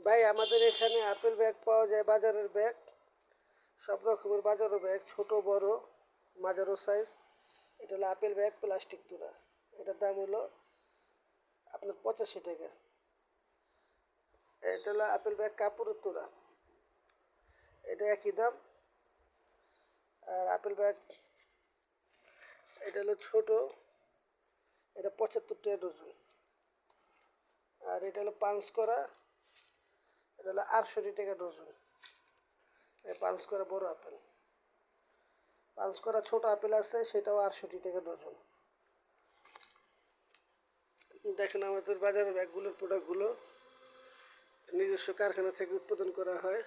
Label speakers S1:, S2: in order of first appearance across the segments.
S1: ভাই আমাদের এখানে আপেল ব্যাগ পাওয়া যায়, বাজারের ব্যাগ, সব রকমের বাজারের ব্যাগ, ছোট বড় মাঝারো সাইজ। এটা হলো আপেল ব্যাগ প্লাস্টিক তুলা। এটার দাম হলো আপনার 85 টাকা। এটা হলো আপেল ব্যাগ কাপড়ের তোলা, এটা একই দাম। আর আপেল ব্যাগ এটা হলো ছোট, এটা 75 টাকা ডজন। আর এটা হলো পাঞ্চ করা, এটা হলো 68 টাকা ডজন। এই পাঞ্চ করা বড় আপেল। পাঞ্চ করা ছোট আপেল আছে, সেটাও 68 টাকা ডজন। দেখেন আমাদের বাজারের ব্যাগগুলোর প্রোডাক্টগুলো নিজস্ব কারখানা থেকে উৎপাদন করা হয়।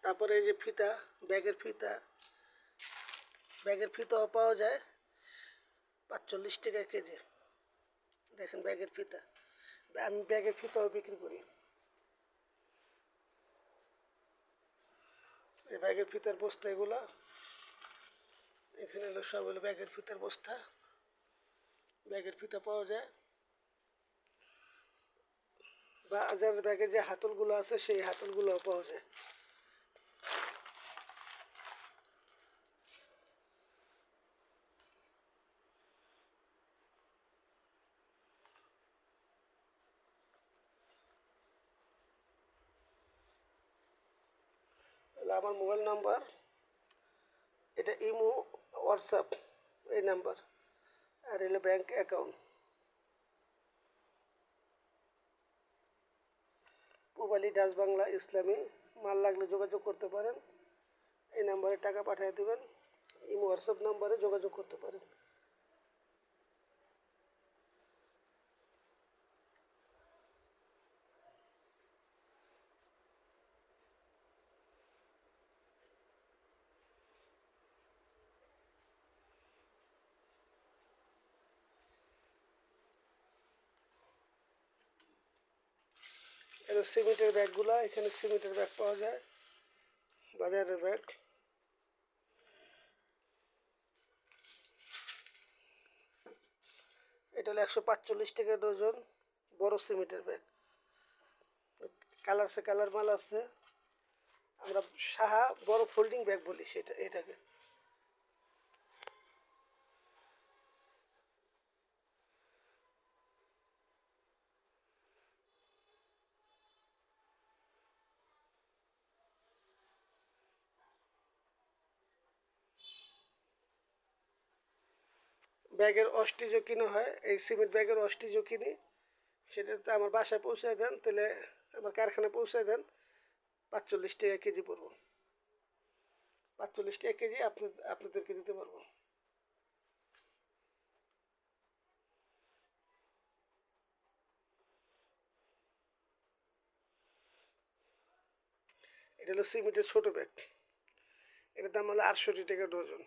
S1: তারপরে এই যে ফিতা, ব্যাগের ফিতা, ব্যাগের ফিতাও পাওয়া যায় 45 টাকা কেজি। দেখেন ব্যাগের ফিতা, আমি ব্যাগের ফিতাও বিক্রি করি। এই ব্যাগের ফিতার বস্তা এগুলা, এখানে হলো সব হলো ব্যাগের ফিতার বস্তা। ব্যাগের ফিতা পাওয়া যায়। বাজারের ব্যাগে যে হাতলগুলো আছে সেই হাতলগুলোও পাওয়া যায়। আমার মোবাইল নাম্বার, এটা ইমো, হোয়াটসঅ্যাপ এই নাম্বার। আর এলো bank account. Pubali Dutch Bangla ইসলামী। মাল লাগলে যোগাযোগ করতে পারেন, এই নাম্বারে টাকা পাঠিয়ে দেবেন। ইমো হোয়াটসঅ্যাপ নাম্বারে যোগাযোগ করতে পারেন। এটা সিমেন্টের ব্যাগগুলো, এখানে সিমেন্টের ব্যাগ পাওয়া যায়, বাজারের ব্যাগ। এটা হলো 145 টাকা ডজন, বড় সিমেন্টের ব্যাগ। কালার সে কালার মাল আছে। আমরা সাহা বড় ফোল্ডিং ব্যাগ বলি সেটা, এটাকে। ব্যাগের অস্টিজও কিনা হয়, এই সিমেন্ট ব্যাগের অস্টিজও কিনি। সেটাতে আমার বাসায় পৌঁছায় দেন, তাহলে আমার কারখানায় পৌঁছায় দেন, 45 টাকা কেজি পড়বো। 45 টাকা কেজি আপনাদেরকে দিতে পারবো। এটা হলো সিমেন্টের ছোট ব্যাগ, এটার দাম হলো 68 টাকা ডজন।